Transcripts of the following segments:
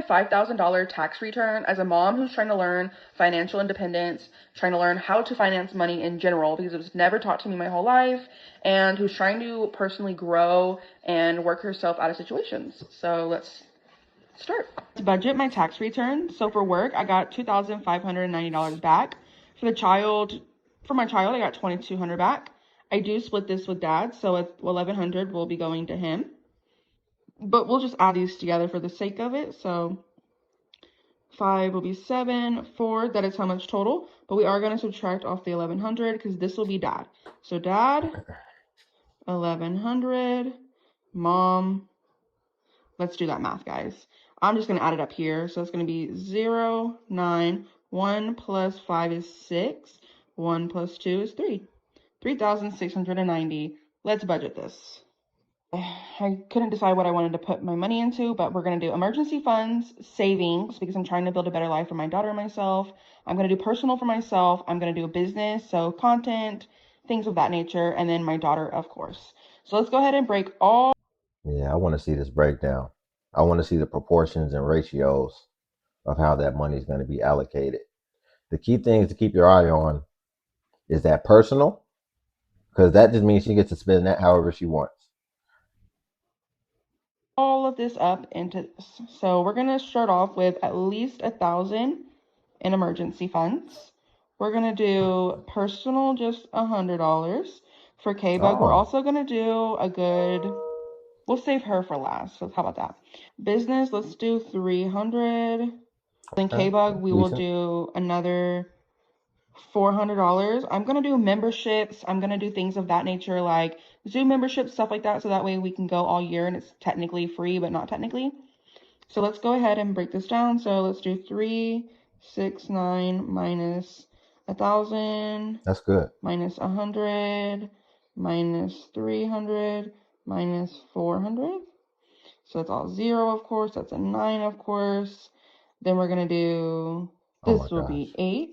$5,000 tax return as a mom who's trying to learn financial independence, trying to learn how to finance money in general because it was never taught to me my whole life, and who's trying to personally grow and work herself out of situations. So let's start. Let's budget my tax return. So for work, I got $2,590 back. For the child, for my child, I got $2,200 back. I do split this with dad, so it's $1,100 will be going to him. But we'll just add these together for the sake of it. So 5 will be 7, 4, that is how much total. But we are going to subtract off the 1,100 because this will be dad. So dad, 1,100, mom, let's do that math, guys. I'm just going to add it up here. So it's going to be 0, 9, 1 plus 5 is 6, 1 plus 2 is 3. 3,690. Let's budget this. I couldn't decide what I wanted to put my money into, but we're going to do emergency funds, savings, because I'm trying to build a better life for my daughter and myself. I'm going to do personal for myself. I'm going to do a business, so content, things of that nature, and then my daughter, of course. So let's go ahead and break all. Yeah, I want to see this breakdown. I want to see the proportions and ratios of how that money is going to be allocated. The key things to keep your eye on is that personal, because that just means she gets to spend that however she wants. All of this up into this. So we're going to start off with at least 1,000 in emergency funds. We're going to do personal, just $100. For K-Bug, we're also going to do a good, we'll save her for last. So how about that? Business, let's do 300. Then K-Bug, we will do another $400. I'm going to do memberships. I'm going to do things of that nature like Zoom memberships, stuff like that. So that way we can go all year and it's technically free, but not technically. So let's go ahead and break this down. So let's do 369 minus 1,000. That's good. Minus 100, minus 300, minus 400. So that's all 0, of course. That's a 9, of course. Then we're going to do, this will be 8.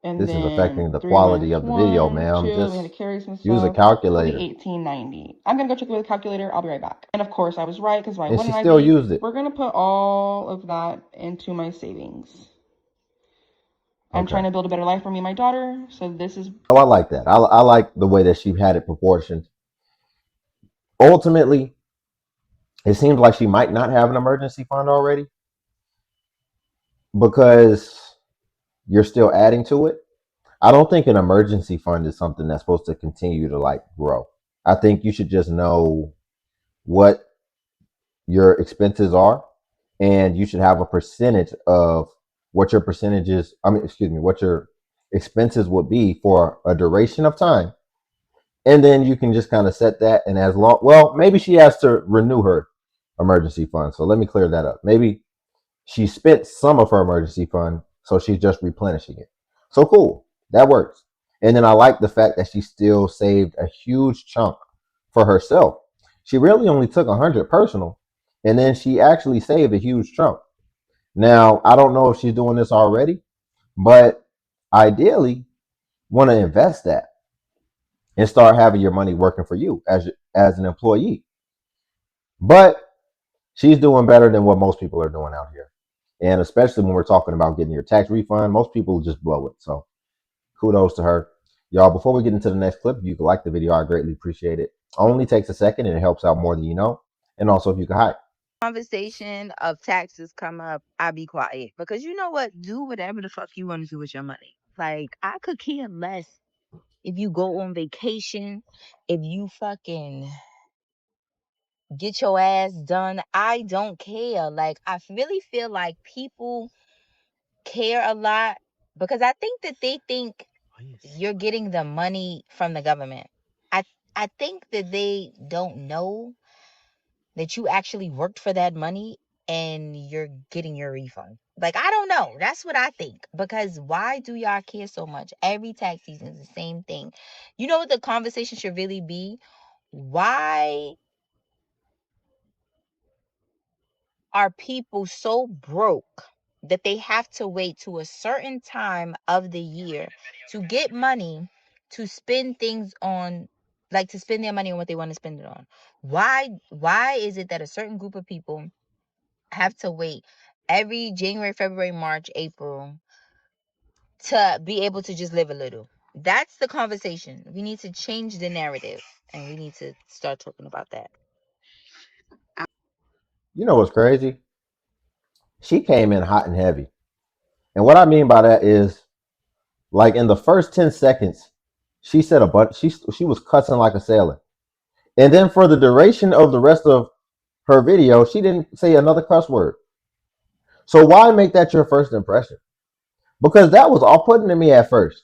And this then is affecting the 3 quality minus of the video, 1, ma'am. 2. We had to Just carry some use a stuff. calculator. It'll be 1890. I'm going to go check it with a calculator. I'll be right back. And of course, I was right because why And she wouldn't I still be? used it. We're going to put all of that into my savings. I'm trying to build a better life for me and my daughter. So this is. Oh, I like that. I like the way that she had it proportioned. Ultimately, it seems like she might not have an emergency fund already because you're still adding to it. I don't think an emergency fund is something that's supposed to continue to like grow. I think you should just know what your expenses are and you should have a percentage of what your percentages, what your expenses would be for a duration of time. And then you can just kind of set that. And as long, well, maybe she has to renew her emergency fund. So let me clear that up. Maybe she spent some of her emergency fund, so she's just replenishing it. So cool. That works. And then I like the fact that she still saved a huge chunk for herself. She really only took 100 personal, and then she actually saved a huge chunk. Now, I don't know if she's doing this already, but ideally, want to invest that and start having your money working for you as an employee. But she's doing better than what most people are doing out here. And especially when we're talking about getting your tax refund, most people just blow it. So kudos to her. Y'all, before we get into the next clip, if you could like the video, I greatly appreciate it. Only takes a second and it helps out more than you know. And also if you could hide. Conversation of taxes come up, I be quiet. Because you know what? Do whatever the fuck you want to do with your money. Like, I could care less if you go on vacation, if you fucking get your ass done. I don't care. Like, I really feel like people care a lot because I think that they think you're getting the money from the government. I think that they don't know that you actually worked for that money and you're getting your refund. Like, I don't know. That's what I think. Because why do y'all care so much? Every tax season is the same thing. You know what the conversation should really be? Why are people so broke that they have to wait to a certain time of the year to get money to spend things on like to spend their money on what they want to spend it on. Why is it that a certain group of people have to wait every January, February, March, April to be able to just live a little? That's the conversation. We need to change the narrative, and we need to start talking about that. You know what's crazy? She came in hot and heavy. And what I mean by that is, like, in the first 10 seconds, she said a bunch, she was cussing like a sailor. And then for the duration of the rest of her video, she didn't say another cuss word. So why make that your first impression? Because that was all putting to me at first.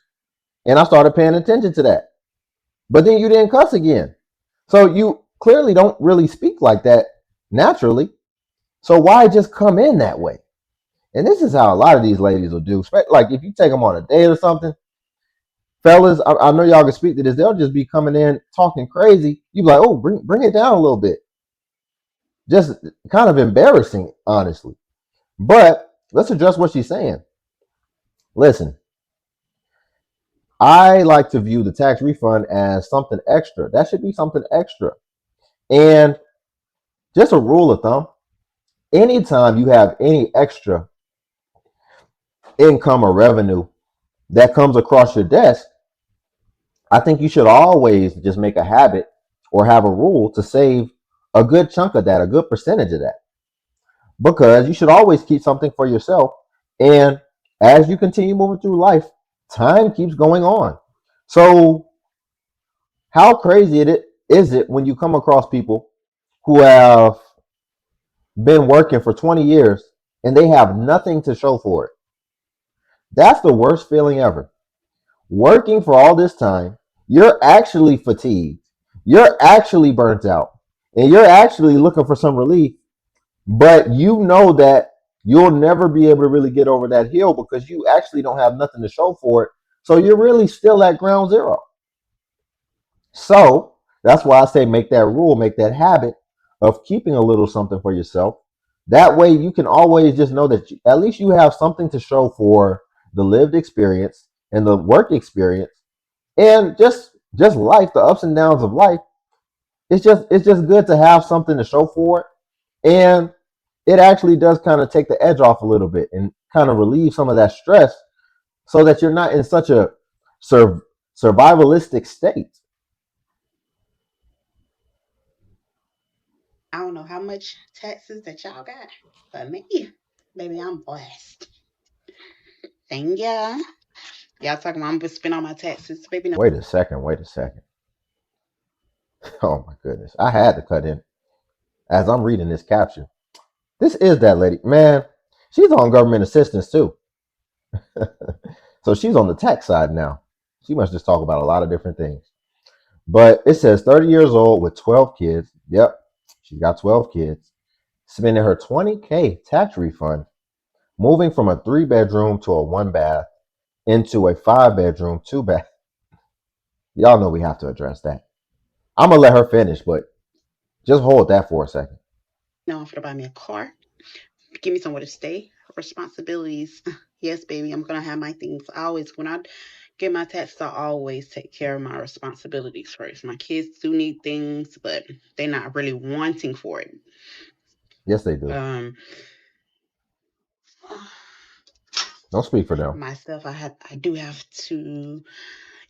And I started paying attention to that. But then you didn't cuss again. So you clearly don't really speak like that naturally. So why just come in that way? And this is how a lot of these ladies will do. Like if you take them on a date or something, fellas, I know y'all can speak to this. They'll just be coming in talking crazy. You be like, oh, bring it down a little bit. Just kind of embarrassing, honestly. But let's address what she's saying. Listen, I like to view the tax refund as something extra. That should be something extra. And just a rule of thumb, anytime you have any extra income or revenue that comes across your desk, I think you should always just make a habit or have a rule to save a good chunk of that, a good percentage of that. Because you should always keep something for yourself. And as you continue moving through life, time keeps going on. So how crazy is it when you come across people who have been working for 20 years and they have nothing to show for it? That's the worst feeling ever. Working for all this time, you're actually fatigued, you're actually burnt out, and you're actually looking for some relief, but you know that you'll never be able to really get over that hill because you actually don't have nothing to show for it. So you're really still at ground zero. So that's why I say make that rule, make that habit of keeping a little something for yourself. That way you can always just know that at least you have something to show for the lived experience and the work experience and just life, the ups and downs of life. It's just good to have something to show for it. And it actually does kind of take the edge off a little bit and kind of relieve some of that stress so that you're not in such a survivalistic state. I don't know how much taxes that y'all got, but me, baby, I'm blessed. Thank ya. Y'all talking about I'm gonna spend all my taxes, baby. No, Wait a second. Wait a second. Oh my goodness. I had to cut in as I'm reading this caption. This is that lady. Man, she's on government assistance too. So she's on the tax side now. She must just talk about a lot of different things. But it says 30 years old with 12 kids. Yep, she got 12 kids. Spending her 20K tax refund, moving from a 3-bedroom to a 1-bath into a 5-bedroom, 2-bath. Y'all know we have to address that. I'm going to let her finish, but just hold that for a second. no, I'm gonna buy me a car. Give me somewhere to stay. Responsibilities. Yes, baby, I'm gonna have my things. I always, when I get my taxes, I always take care of my responsibilities first. My kids do need things, but they're not really wanting for it. Yes, they do. Um, Don't speak for them. myself, I do have to,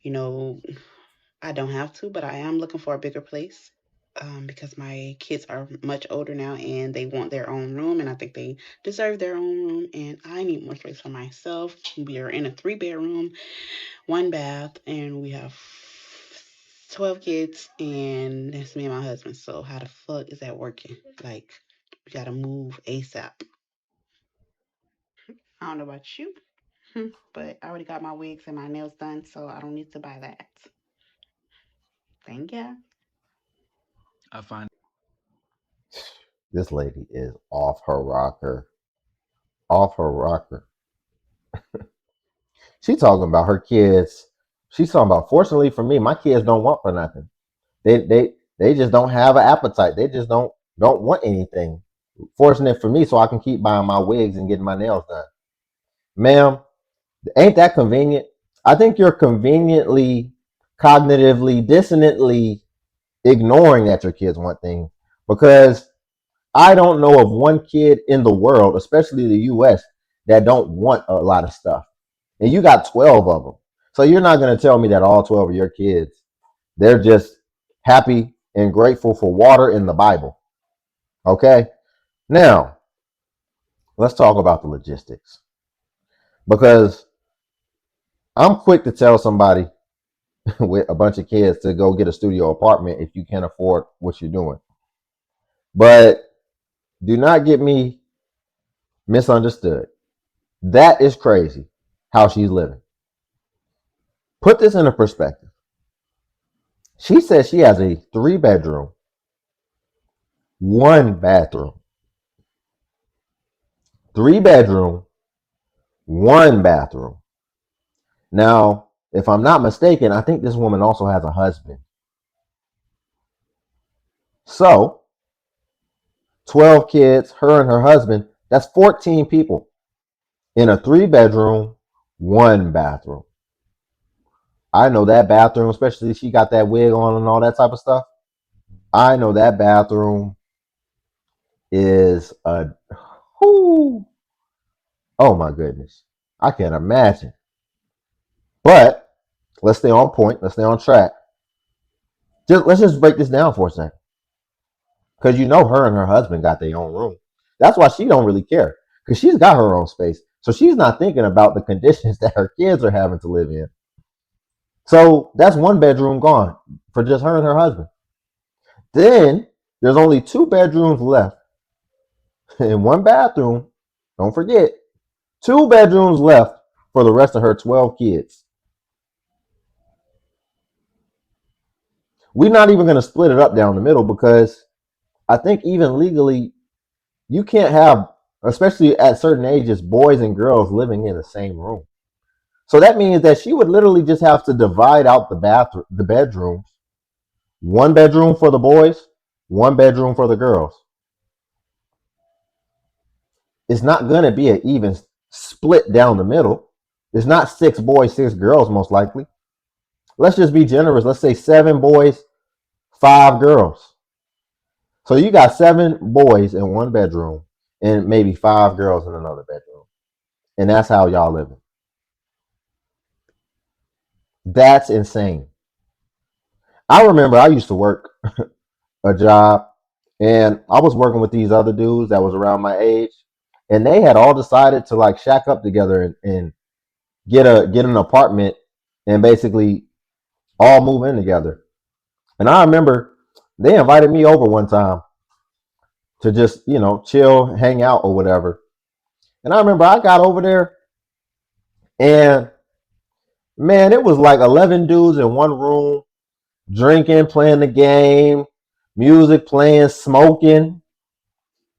you know, I don't have to, but I am looking for a bigger place. Because my kids are much older now and they want their own room, and I think they deserve their own room. And I need more space for myself. We are in a 3-bedroom, 1 bath, and we have 12 kids, and that's me and my husband. So, how the fuck is that working? Like, we gotta move ASAP. I don't know about you, but I already got my wigs and my nails done, so I don't need to buy that. Thank you. I find This lady is off her rocker. Off her rocker. She talking about her kids. She's talking about, fortunately for me, my kids don't want for nothing. They just don't have an appetite. They just don't want anything. Fortunate for me, so I can keep buying my wigs and getting my nails done. Ma'am, ain't that convenient? I think you're conveniently, cognitively, dissonantly ignoring that your kids want things, because I don't know of one kid in the world, especially the US, that don't want a lot of stuff. And you got 12 of them. So you're not going to tell me that all 12 of your kids, they're just happy and grateful for water in the Bible. Okay? Now, let's talk about the logistics. Because I'm quick to tell somebody with a bunch of kids to go get a studio apartment if you can't afford what you're doing. But do not get me misunderstood. That is crazy how she's living. Put this in a perspective. She says she has a 3 bedroom, 1 bathroom. 3 bedroom, 1 bathroom. Now, if I'm not mistaken, I think this woman also has a husband. So, 12 kids, her and her husband, that's 14 people in a 3 bedroom, 1 bathroom. I know that bathroom, especially if she got that wig on and all that type of stuff. I know that bathroom is a whoo, oh my goodness. I can't imagine. But let's stay on point. Let's stay on track. Let's just break this down for a second. Because you know her and her husband got their own room. That's why she don't really care. Because she's got her own space. So she's not thinking about the conditions that her kids are having to live in. So that's 1 bedroom gone for just her and her husband. Then there's only 2 bedrooms left and 1 bathroom. Don't forget, 2 bedrooms left for the rest of her 12 kids. We're not even going to split it up down the middle because I think even legally, you can't have, especially at certain ages, boys and girls living in the same room. So that means that she would literally just have to divide out the bedrooms. 1 bedroom for the boys, 1 bedroom for the girls. It's not going to be an even split down the middle. It's not 6 boys, 6 girls, most likely. Let's just be generous. Let's say 7 boys, 5 girls. So you got 7 boys in 1 bedroom and maybe 5 girls in another bedroom. And that's how y'all living. That's insane. I remember I used to work a job and I was working with these other dudes that was around my age, and they had all decided to like shack up together and get an apartment and basically all move in together. And I remember they invited me over one time to just, chill, hang out or whatever. And I remember I got over there and man, it was like 11 dudes in one room, drinking, playing the game, music playing, smoking.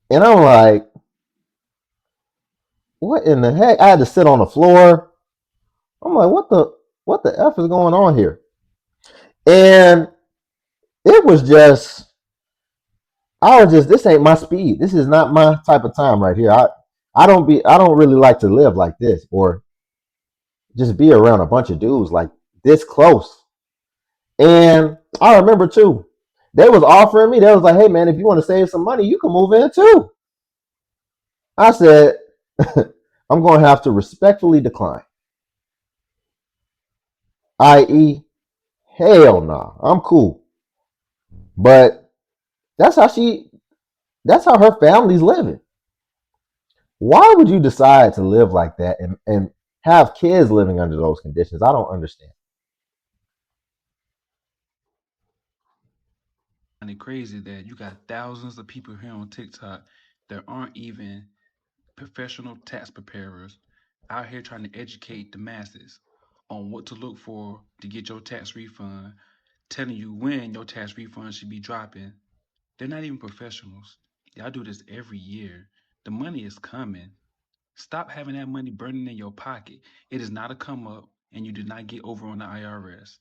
And I'm like, what in the heck? I had to sit on the floor. I'm like, what the F is going on here? And it was just, this ain't my speed. This is not my type of time right here. I don't really like to live like this or just be around a bunch of dudes like this close. And I remember too, they was offering me, they was like, hey man, if you want to save some money, you can move in too. I said, I'm going to have to respectfully decline, i.e., hell no, I'm cool. But that's how that's how her family's living. Why would you decide to live like that and have kids living under those conditions? I don't understand. And it's crazy that you got thousands of people here on TikTok that aren't even professional tax preparers out here trying to educate the masses on what to look for to get your tax refund, telling you when your tax refund should be dropping. They're not even professionals. Y'all do this every year. The money is coming. Stop having that money burning in your pocket. It is not a come up, and you did not get over on the IRS.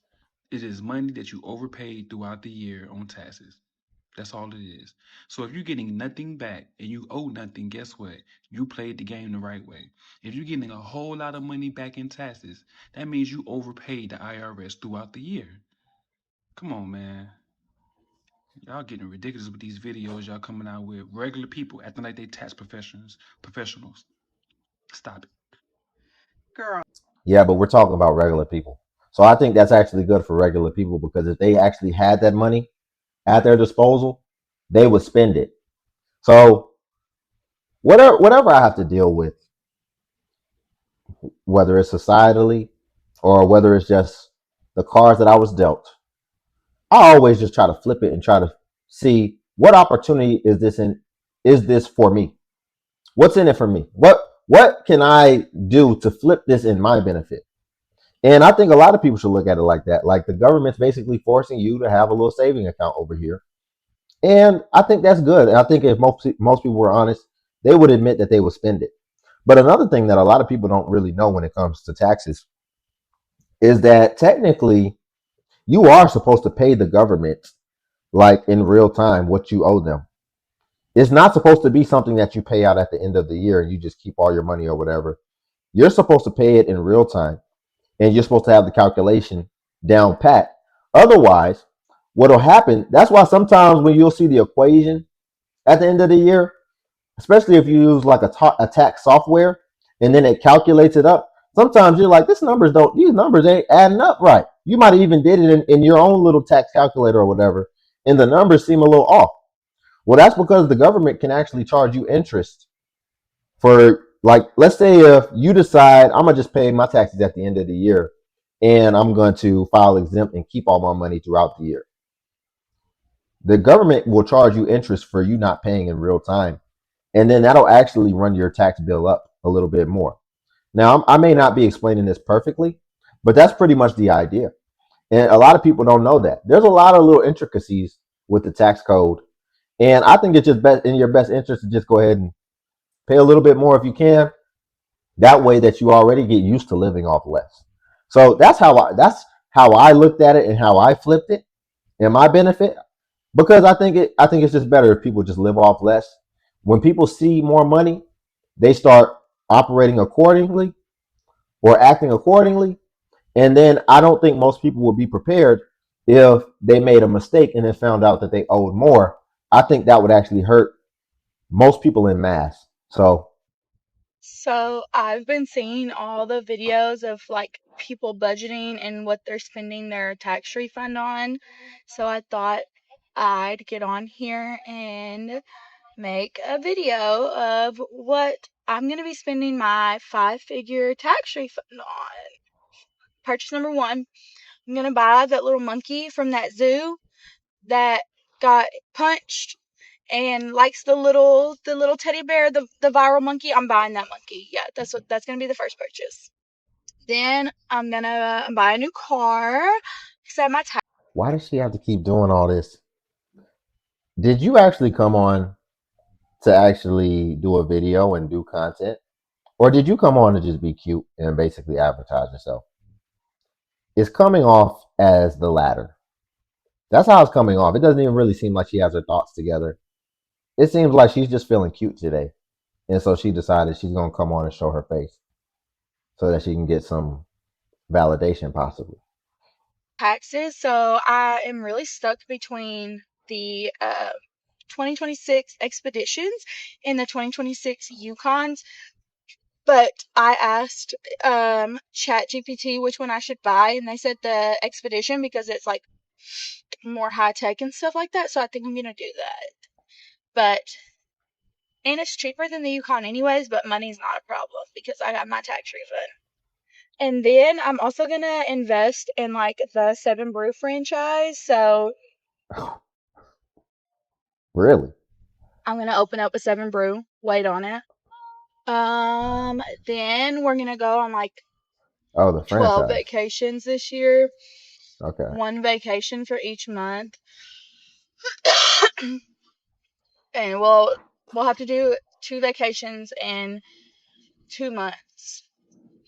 It is money that you overpaid throughout the year on taxes. That's all it is. So if you're getting nothing back and you owe nothing, guess what? You played the game the right way. If you're getting a whole lot of money back in taxes, that means you overpaid the IRS throughout the year. Come on, man. Y'all getting ridiculous with these videos y'all coming out with. Regular people acting like they tax professionals. Stop it. Girl. Yeah, but we're talking about regular people. So I think that's actually good for regular people because if they actually had that money at their disposal, they would spend it. So whatever I have to deal with, whether it's societally or whether it's just the cards that I was dealt, I always just try to flip it and try to see what opportunity is this for me? What's in it for me? What can I do to flip this in my benefit? And I think a lot of people should look at it like that. Like the government's basically forcing you to have a little saving account over here. And I think that's good. And I think if most people were honest, they would admit that they would spend it. But another thing that a lot of people don't really know when it comes to taxes is that technically you are supposed to pay the government like in real time what you owe them. It's not supposed to be something that you pay out at the end of the year and you just keep all your money or whatever. You're supposed to pay it in real time and you're supposed to have the calculation down pat. Otherwise, what'll happen, that's why sometimes when you'll see the equation at the end of the year, especially if you use like a tax software and then it calculates it up, sometimes you're like, these numbers ain't adding up right. You might have even did it in your own little tax calculator or whatever, and the numbers seem a little off. Well, that's because the government can actually charge you interest for, like, let's say if you decide I'm gonna just pay my taxes at the end of the year and I'm going to file exempt and keep all my money throughout the year. The government will charge you interest for you not paying in real time. And then that'll actually run your tax bill up a little bit more. Now, I may not be explaining this perfectly, but that's pretty much the idea. And a lot of people don't know that. There's a lot of little intricacies with the tax code. And I think it's just in your best interest to just go ahead and pay a little bit more if you can. That way that you already get used to living off less. So that's how I looked at it and how I flipped it in my benefit. Because I think it's just better if people just live off less. When people see more money, they start operating accordingly or acting accordingly. And then I don't think most people will be prepared if they made a mistake and then found out that they owed more. I think that would actually hurt most people in mass. So So I've been seeing all the videos of like people budgeting and what they're spending their tax refund on. So I thought I'd get on here and make a video of what I'm going to be spending my 5-figure tax refund on. Purchase number one, I'm going to buy that little monkey from that zoo that got punched and likes the little teddy bear, the viral monkey. I'm buying that monkey. Yeah, that's gonna be the first purchase. Then I'm gonna buy a new car. Set my tax. why does she have to keep doing all this? Did you actually come on to actually do a video and do content? Or did you come on to just be cute and basically advertise yourself? It's coming off as the latter. That's how it's coming off. It doesn't even really seem like she has her thoughts together. It seems like she's just feeling cute today. And so she decided she's going to come on and show her face so that she can get some validation, possibly. Taxes. So I am really stuck between the 2026 expeditions and the 2026 Yukons. But I asked Chat GPT which one I should buy, and they said the expedition because it's like more high tech and stuff like that. So I think I'm gonna do that. But and it's cheaper than the Yukon anyways, but money's not a problem because I got my tax refund. And then I'm also gonna invest in like the Seven Brew franchise. So Really? I'm gonna open up a Seven Brew, wait on it. Then we're gonna go on like Oh, the 12 franchise. vacations this year. Okay. One vacation for each month. And we'll have to do 2 vacations in 2 months.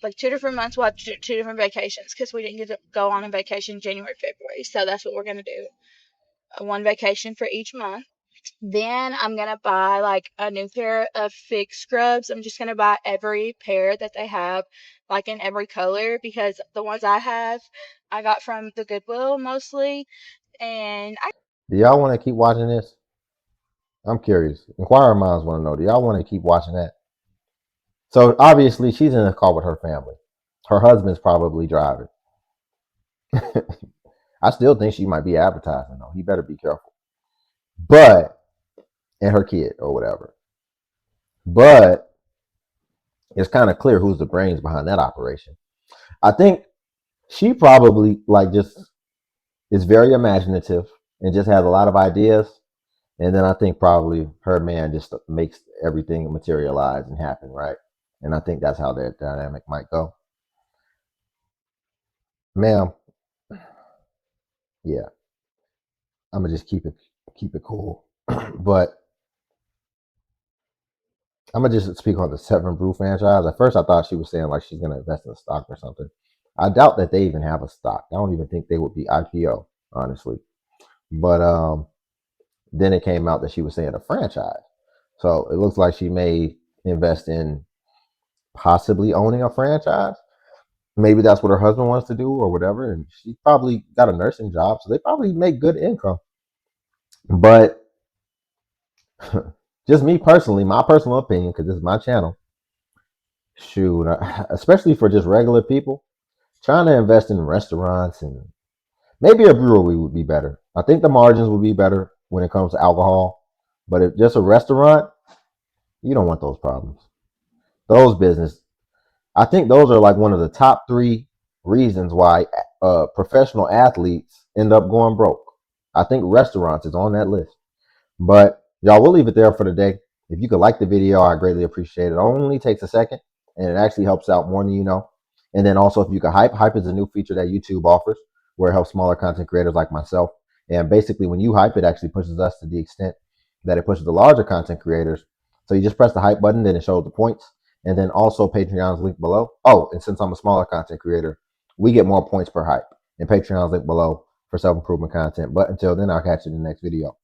Like 2 different months, we'll have to do 2 different vacations because we didn't get to go on a vacation January, February. So that's what we're gonna do. One vacation for each month. Then I'm gonna buy like a new pair of fig scrubs. I'm just gonna buy every pair that they have, like in every color, because the ones I have, I got from the Goodwill mostly, and Do y'all want to keep watching this? I'm curious. Inquiring minds want to know. Do y'all want to keep watching that? So obviously she's in a car with her family. Her husband's probably driving. I still think she might be advertising though. He better be careful. But and her kid or whatever. But it's kind of clear who's the brains behind that operation. I think she probably like just is very imaginative and just has a lot of ideas. And then I think probably her man just makes everything materialize and happen, right? And I think that's how that dynamic might go. Ma'am, yeah, I'm gonna just keep it cool. But I'm gonna just speak on the Seven Brew franchise. At first, I thought she was saying like she's gonna invest in a stock or something. I doubt that they even have a stock. I don't even think they would be IPO, honestly. But then it came out that she was saying a franchise. So it looks like she may invest in possibly owning a franchise. Maybe that's what her husband wants to do or whatever. And she probably got a nursing job, so they probably make good income. But just me personally, my personal opinion, because this is my channel, shoot, especially for just regular people, trying to invest in restaurants and maybe a brewery would be better. I think the margins would be better when it comes to alcohol. But if just a restaurant, you don't want those problems. Those business, I think those are like one of the top three reasons why professional athletes end up going broke. I think restaurants is on that list. But y'all, we'll leave it there for today. If you could like the video, I greatly appreciate it. It only takes a second, and it actually helps out more than you know. And then also, if you could hype is a new feature that YouTube offers where it helps smaller content creators like myself. And basically, when you hype, it actually pushes us to the extent that it pushes the larger content creators. So you just press the hype button, then it shows the points. And then also Patreon's link below. Oh, and since I'm a smaller content creator, we get more points per hype. And Patreon's link below for self-improvement content. But until then, I'll catch you in the next video.